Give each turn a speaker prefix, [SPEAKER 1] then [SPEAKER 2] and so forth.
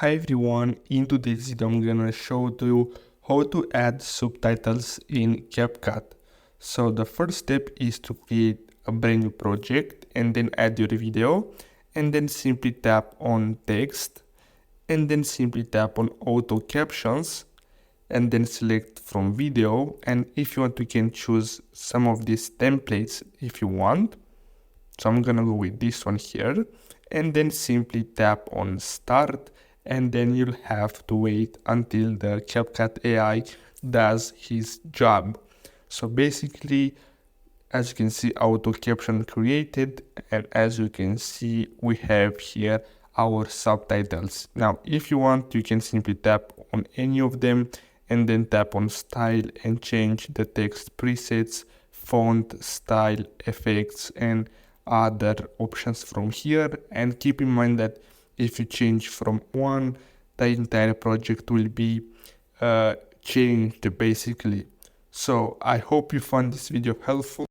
[SPEAKER 1] Hi everyone, in today's video I'm gonna show to you how to add subtitles in CapCut. So the first step is to create a brand new project and then add your video and then simply tap on text and then simply tap on auto captions and then select from video, and if you want you can choose some of these templates if you want. So I'm gonna go with this one here and then simply tap on start, and then you'll have to wait until the CapCut AI does his job. So basically, as you can see, auto caption created, and as you can see, we have here our subtitles. Now, if you want, you can simply tap on any of them and then tap on style and change the text presets, font, style, effects, and other options from here. And keep in mind that if you change from one, the entire project will be changed basically. So I hope you found this video helpful.